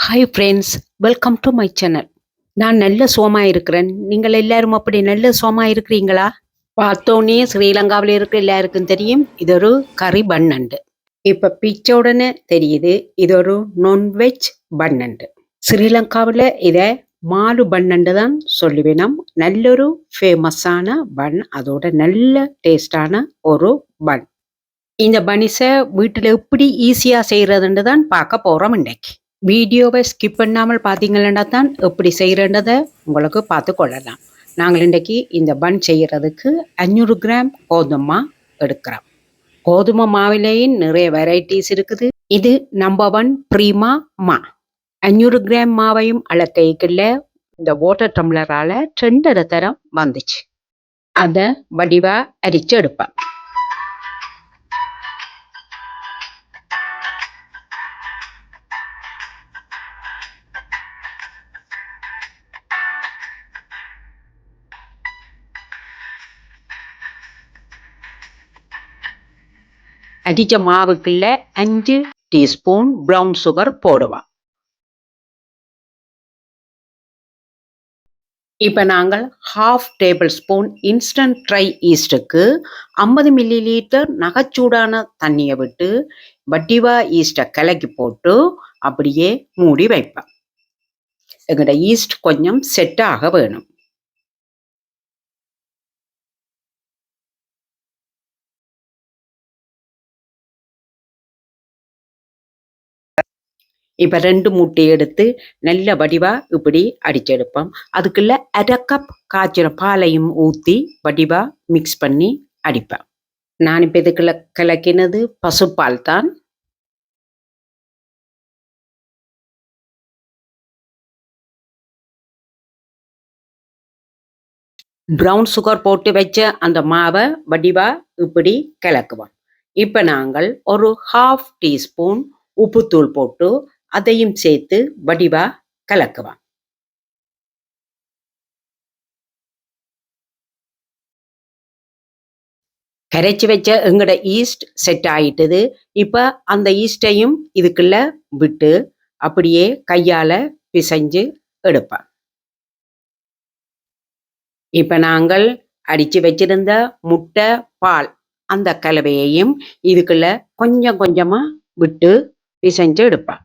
Hi friends, welcome to my channel. நான் நல்ல சுகமா இருக்கிறேன். நீங்கள் எல்லாரும் அப்படி நல்ல சுகமா இருக்கிறீங்களா? பார்த்தோன்னே ஸ்ரீலங்காவில் இருக்க எல்லாருக்கும் தெரியும், இது ஒரு கறி பன்னண்டு. இப்போ பிச்ச உடனே தெரியுது, இது ஒரு நான்வெஜ் பன்னண்டு. ஸ்ரீலங்காவில் இதை மாலு பன்னண்டு தான் சொல்லுவேணும். நல்லொரு ஃபேமஸான பன், அதோட நல்ல டேஸ்டான ஒரு பன். இந்த பனிஸை வீட்டில் எப்படி ஈஸியாக செய்கிறதுன்னு தான் பார்க்க போகிறோம் இன்னைக்கு. வீடியோவை ஸ்கிப் பண்ணாமல் பார்த்தீங்கன்னா தான் எப்படி செய்கிறன்றதை உங்களுக்கு பார்த்து கொள்ளலாம். நாங்கள் இன்றைக்கி இந்த பன் செய்கிறதுக்கு 500 கிராம் கோதுமை எடுக்கிறோம். கோதுமை மாவிலேயும் நிறைய வெரைட்டிஸ் இருக்குது. இது நம்பர் 1 ப்ரீமா மா. 500 கிராம் மாவையும் அளக்கைக்குள்ள இந்த வாட்டர் டம்ளரால் 2 தரம் வந்துச்சு. அதை வடிவாக அரிச்சு எடுப்பேன். அடித்த மாவுக்குள்ள 5 டீஸ்பூன் ப்ரௌன் சுகர் போடுவோம். இப்போ நாங்கள் 1/2 டேபிள் ஸ்பூன் இன்ஸ்டன்ட் ட்ரை ஈஸ்ட்டுக்கு 50 மில்லி லிட்டர் நகைச்சூடான தண்ணியை விட்டு வட்டிவா ஈஸ்ட்டை கலக்கி போட்டு அப்படியே மூடி வைப்பேன். எங்களோட ஈஸ்ட் கொஞ்சம் செட் ஆக வேணும். இப்போ 2 முட்டை எடுத்து நல்ல வடிவாக இப்படி அடிச்செடுப்போம். அதுக்குள்ள 1/2 கப் காய்ச்சிற பாலையும் ஊற்றி வடிவாக மிக்ஸ் பண்ணி அடிப்பேன். நான் இப்போ இதுக்குள்ள கலக்கினது பசுப்பால் தான். ப்ரௌன் சுகர் போட்டு வச்ச அந்த மாவை வடிவாக இப்படி கலக்குவோம். இப்போ நாங்கள் ஒரு 1/2 டீஸ்பூன் உப்புத்தூள் போட்டு அதையும் சேர்த்து வடிவா கலக்குவோம். கரைச்சி வச்ச எங்கட ஈஸ்ட் செட் ஆயிட்டுது. இப்போ அந்த ஈஸ்டையும் இதுக்குள்ள விட்டு அப்படியே கையால பிசைஞ்சு எடுப்பேன். இப்போ நாங்கள் அடிச்சு வச்சிருந்த முட்டை பால் அந்த கலவையையும் இதுக்குள்ள கொஞ்சம் கொஞ்சமா விட்டு பிசைஞ்சு எடுப்பேன்.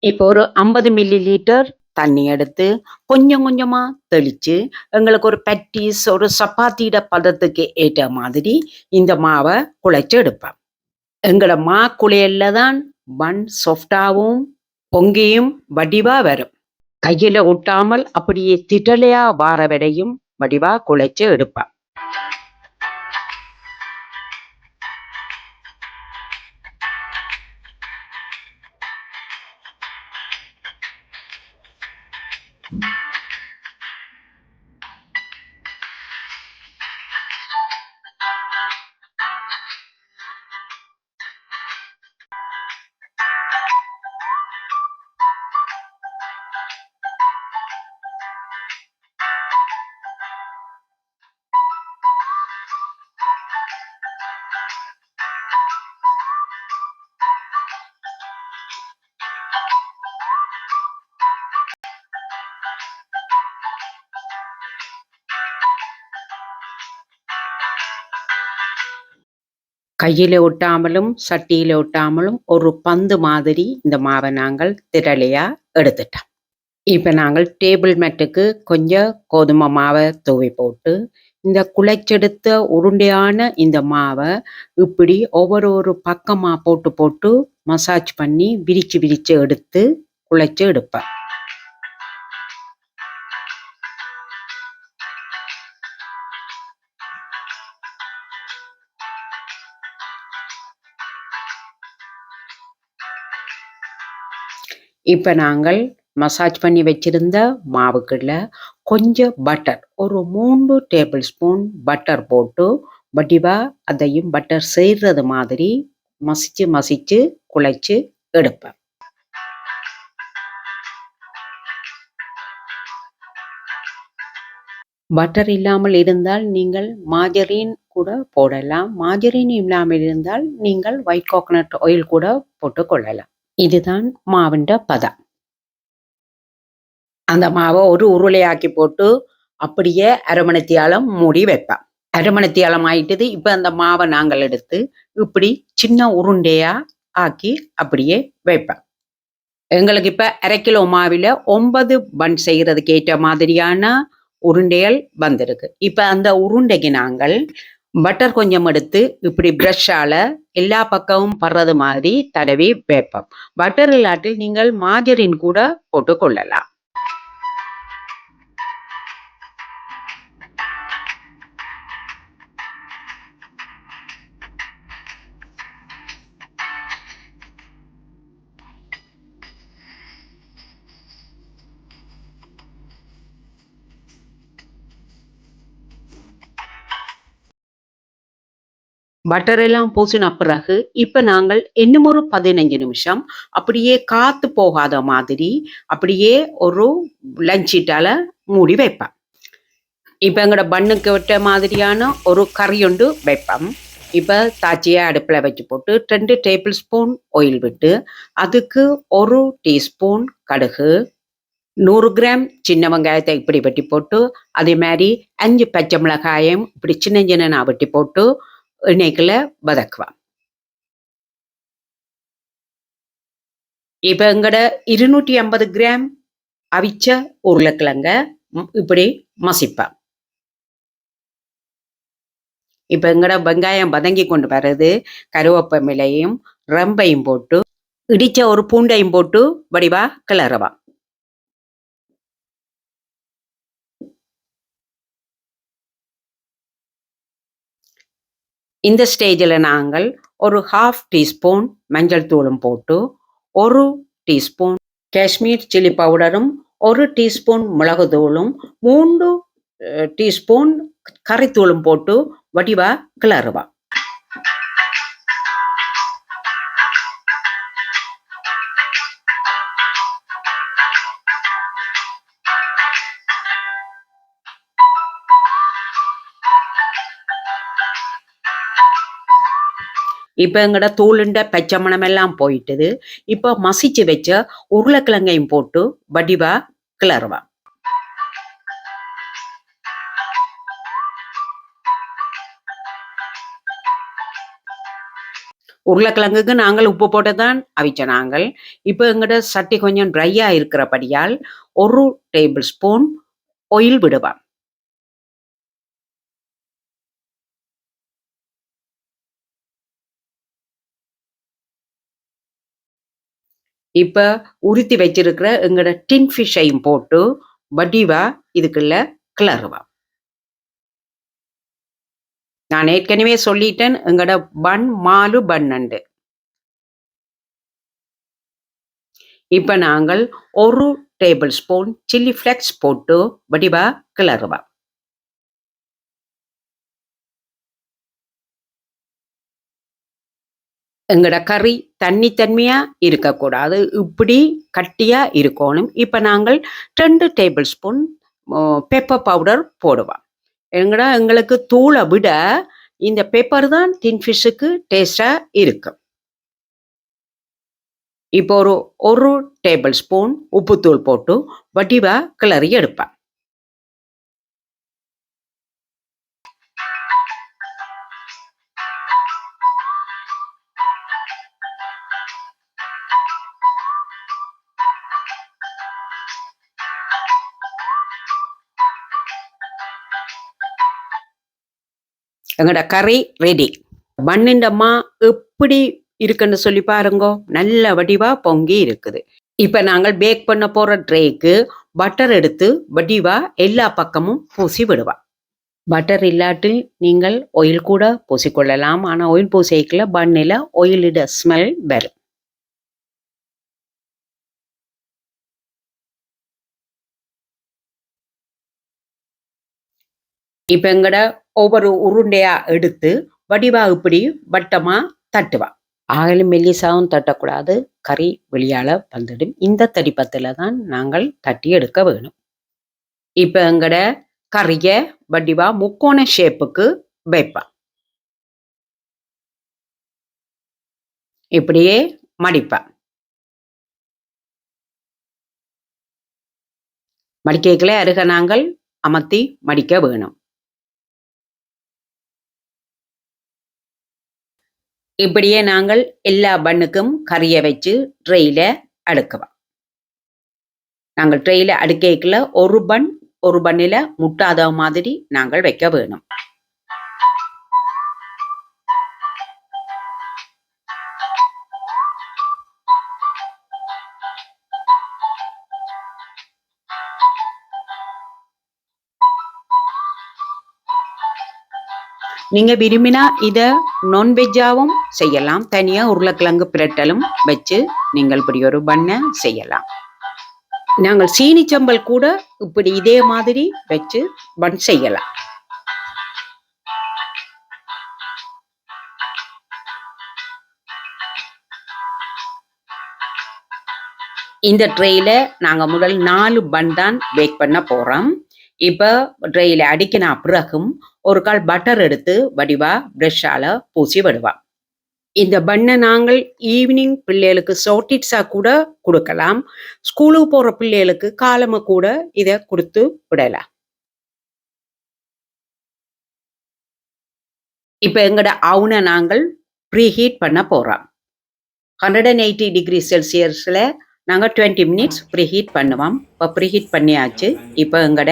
இப்போ ஒரு 50 மில்லி லிட்டர் தண்ணி எடுத்து கொஞ்சம் கொஞ்சமா தெளிச்சு எங்களுக்கு ஒரு பட்டீஸ் ஒரு சப்பாத்தியிட பதத்துக்கு ஏற்ற மாதிரி இந்த மாவை குழைச்சு எடுப்பேன். எங்களோட மா குழையல்ல தான் பன் சாஃப்டாகவும் பொங்கியும் வடிவா வரும். கையில ஒட்டாமல் அப்படியே திட்டலையா வார வரையும் வடிவா குழைச்சு எடுப்பேன். கையில் ஒட்டாமலும் சட்டியில் ஒட்டாமலும் ஒரு பந்து மாதிரி இந்த மாவை நாங்கள் திரளையாக எடுத்துட்டோம். இப்போ நாங்கள் டேபிள் மேட்டுக்கு கொஞ்சம் கோதுமை மாவை தூவி போட்டு இந்த குழைச்செடுத்த உருண்டையான இந்த மாவை இப்படி ஒவ்வொரு பக்கமாக போட்டு போட்டு மசாஜ் பண்ணி விரித்து விரித்து எடுத்து குழைச்சி எடுப்பேன். இப்போ நாங்கள் மசாஜ் பண்ணி வச்சிருந்த மாவுக்குள்ள கொஞ்சம் பட்டர், ஒரு 3 டேபிள் ஸ்பூன் பட்டர் போட்டு வடிவா அதையும் பட்டர் செய்கிறது மாதிரி மசிச்சு மசிச்சு குழைச்சு எடுப்பேன். பட்டர் இல்லாமல் இருந்தால் நீங்கள் மார்ஜரின் கூட போடலாம். மார்ஜரின் இல்லாமல் இருந்தால் நீங்கள் ஒயிட் கோகனட் ஆயில் கூட போட்டு கொள்ளலாம். இதுதான் மாவிண்ட பதம். அந்த மாவை ஒரு உருளையாக்கி போட்டு அப்படியே அரமணத்தியாலம் மூடி வைப்பேன். அரமணத்தியாலம் ஆயிட்டது. இப்போ அந்த மாவை நாங்கள் எடுத்து இப்படி சின்ன உருண்டையா ஆக்கி அப்படியே வைப்பேன். எங்களுக்கு இப்போ 1/2 கிலோ மாவில் 9 பன் செய்கிறதுக்கு ஏற்ற மாதிரியான உருண்டைகள் வந்திருக்கு. இப்போ அந்த உருண்டைக்கு நாங்கள் பட்டர் கொஞ்சம் எடுத்து இப்படி ப்ரஷ்ஷால் எல்லா பக்கமும் படுறது மாதிரி தடவி வைப்போம். பட்டர் இல்லாட்டில் நீங்கள் மார்ஜரின் கூட போட்டு கொள்ளலாம். பட்டர் எல்லாம் பூசின பிறகு இப்போ நாங்கள் இன்னும் ஒரு 15 நிமிஷம் அப்படியே காத்து போகாத மாதிரி அப்படியே ஒரு லஞ்சிட்டால மூடி வைப்பேன். இப்போ எங்களோட பண்ணுக்கு விட்ட மாதிரியான ஒரு கறி ஒன்று வைப்பேன். இப்போ தாச்சியை அடுப்பில் வச்சு போட்டு 2 டேபிள் ஸ்பூன் ஆயில் விட்டு அதுக்கு 1 டீஸ்பூன் கடுகு, 100 கிராம் சின்ன வெங்காயத்தை இப்படி வெட்டி போட்டு அதே மாதிரி 5 பச்சை மிளகாயம் இப்படி சின்ன சின்ன வெட்டி போட்டு எண்ணெய்க்குள்ள வதக்குவேன். இப்போ எங்கட 250 கிராம் அவிச்ச உருளைக்கிழங்க இப்படி மசிப்பேன். இப்போ எங்கட வெங்காயம் வதங்கி கொண்டு வர்றது கருவேப்பிலையும் ரம்பையும் போட்டு இடிச்ச ஒரு பூண்டையும் போட்டு வடிவா கிளறுவேன். இந்த ஸ்டேஜில் நாங்கள் ஒரு 1/2 டீஸ்பூன் மஞ்சள் தூளும் போட்டு 1 டீஸ்பூன் காஷ்மீர் சில்லி பவுடரும் 1 டீஸ்பூன் மிளகு தூளும் 3 டீஸ்பூன் கறித்தூளும் போட்டு வடிவா கிளறுவா. இப்போ எங்கட தூளுண்ட பச்சை மணம் எல்லாம் போயிட்டுது. இப்போ மசிச்சு வச்ச உருளைக்கிழங்கையும் போட்டு வடிவா கிளறுவா. உருளைக்கிழங்குக்கு நாங்கள் உப்பு போட்டு தான் அவிச்ச நாங்கள். இப்போ எங்கட சட்டி கொஞ்சம் ட்ரையா இருக்கிறபடியால் 1 டேபிள் ஸ்பூன் ஆயில் விடுவா. இப்போ உருத்தி வச்சிருக்கிற எங்கட டின் ஃபிஷ்ஷையும் போட்டு வடிவா இதுக்குள்ள கிளறுவா. நான் ஏற்கனவே சொல்லிட்டேன் எங்கட பன் மாலு பன்னண்டு. இப்போ நாங்கள் 1 டேபிள் ஸ்பூன் சில்லி ஃப்ளெக்ஸ் போட்டு வடிவா கிளறுவா. எங்கட கறி தண்ணியா இருக்கக்கூடாது, இப்படி கட்டியா இருக்கணும். இப்போ நாங்கள் 2 டேபிள் ஸ்பூன் பெப்பர் பவுடர் போடுவோம். எங்களுக்கு தூளை விட இந்த பெப்பர் தான் டின் ஃபிஷ்ஷுக்கு டேஸ்டா இருக்கும். இப்போ ஒரு டேபிள் ஸ்பூன் உப்புத்தூள் போட்டு வடிவா கிளறி எடுப்பேன். எங்கட கறி ரெடி. பன்னிண்டம்மா எப்படி இருக்குன்னு சொல்லி பாருங்கோ. நல்ல வடிவா பொங்கி இருக்குது. இப்போ நாங்கள் பேக் பண்ண போற ட்ரேக்கு பட்டர் எடுத்து வடிவா எல்லா பக்கமும் பூசி விடுவா. பட்டர் இல்லாட்டி நீங்கள் ஆயில் கூட பூசிக்கொள்ளலாம். ஆனால் ஆயில் பூசிக்கல பன்னில் ஆயிலிட ஸ்மெல் வரும். இப்ப எங்கட ஒவ்வொரு உருண்டையா எடுத்து வடிவா இப்படி வட்டமா தட்டுவா. ஆகலும் மெல்லிசாவும் தட்டக்கூடாது, கறி வெளியால வந்துடும். இந்த தடிப்பத்துல தான் நாங்கள் தட்டி எடுக்க வேணும். இப்ப எங்கட கறிய வடிவா முக்கோண ஷேப்புக்கு வைப்பா. இப்படியே மடிப்பா. மடிக்கைகளை அருக நாங்கள் அமர்த்தி மடிக்க வேணும். இப்படியே நாங்கள் எல்லா பண்ணுக்கும் கறியை வச்சு ட்ரெயில அடுக்குவோம். நாங்கள் ட்ரெயில அடுக்கைக்குள்ள ஒரு பண்ணில முட்டாத மாதிரி நாங்கள் வைக்க வேணும். நீங்க விரும்பினா இத நான்வெஜ்ஜாவும் செய்யலாம். தனியா உருளைக்கிழங்கு பிரட்டலும் வச்சு நீங்கள் இப்படி ஒரு பண்ணை செய்யலாம். நாங்கள் சீனி சம்பல் கூட இப்படி இதே மாதிரி வச்சு பன் செய்யலாம். இந்த ட்ரெயில நாங்க முதல் 4 பன் தான் பேக் பண்ண போறோம். இப்ப ட்ரெயில அடிக்கின பிறகும் ஒரு கால் பட்டர் எடுத்து வடிவா பிரஷால பூசி விடுவா. இந்த பண்ணை நாங்கள் ஈவினிங் பிள்ளைகளுக்கு ஷார்டிட்ஸா கூட கொடுக்கலாம். ஸ்கூலுக்கு போற பிள்ளைகளுக்கு காலமா கூட இதை கொடுத்து விடலாம். இப்ப எங்கட அவனை நாங்கள் ப்ரீஹீட் பண்ண போறோம். 180 டிகிரி செல்சியஸ்ல நாங்கள் 20 மினிட்ஸ் ப்ரீஹீட் பண்ணுவோம். இப்போ ப்ரீஹீட் பண்ணியாச்சு. இப்போ எங்கட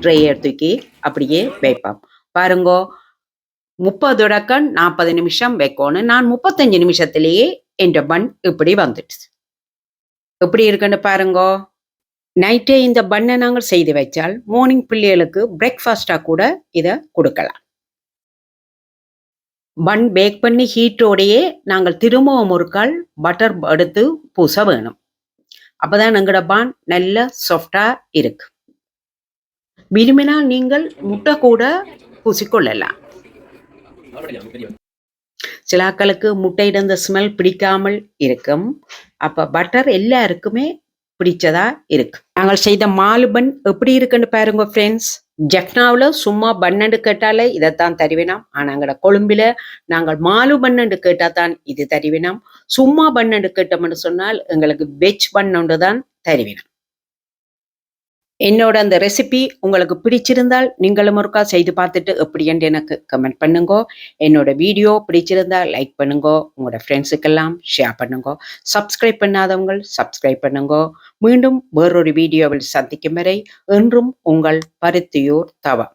ட்ரையை தூக்கி அப்படியே வைப்போம். பாருங்கோ, 30 தொடக்கம் 40 நிமிஷம் வைக்கணும். நான் 35 நிமிஷத்திலேயே என் பன் இப்படி வந்துட்டு எப்படி இருக்குன்னு பாருங்கோ. நைட்டே இந்த பண்ணை நாங்கள் செய்து வச்சால் மார்னிங் பிள்ளைகளுக்கு பிரேக்ஃபாஸ்டா கூட இதை கொடுக்கலாம். பன் பேக் பண்ணி ஹீட்டோடையே நாங்கள் திரும்பவும் ஒரு கால் பட்டர் எடுத்து பூச வேணும். அப்பதான் எங்களோட பன் நல்ல சாஃப்டா இருக்கு. விரும்பினால் நீங்கள் முட்டை கூட பூசிக்கொள்ளலாம். சிலாக்களுக்கு முட்டையிட இந்த ஸ்மெல் பிடிக்காமல் இருக்கும். அப்ப பட்டர் எல்லாருக்குமே பிடிச்சதா இருக்கு. நாங்கள் செய்த 4 பன் எப்படி இருக்குன்னு பாருங்க ஃப்ரெண்ட்ஸ். ஜக்னாவில் சும்மா பன்னெண்டு கேட்டாலே இதைத்தான் தருவினோம். ஆனால் எங்கட கொழும்பில நாங்கள் 4 பன்னெண்டு கேட்டால் தான் இது தருவினோம். சும்மா பன்னெண்டு கேட்டோம்னு சொன்னால் எங்களுக்கு வெஜ் பன்னெண்டு தான் தருவினோம். என்னோட அந்த ரெசிபி உங்களுக்கு பிடிச்சிருந்தால் நீங்களும் ஒருக்கா செய்து பார்த்துட்டு எப்படி என்று எனக்கு கமெண்ட் பண்ணுங்க. என்னோட வீடியோ பிடிச்சிருந்தா லைக் பண்ணுங்க, உங்களோட ஃப்ரெண்ட்ஸுக்கெல்லாம் ஷேர் பண்ணுங்க. சப்ஸ்கிரைப் பண்ணாதவங்க சப்ஸ்கிரைப் பண்ணுங்க. மீண்டும் வேறொரு வீடியோவில் சந்திக்கும் வரை என்றும் உங்கள் பருத்தியூர் தவா.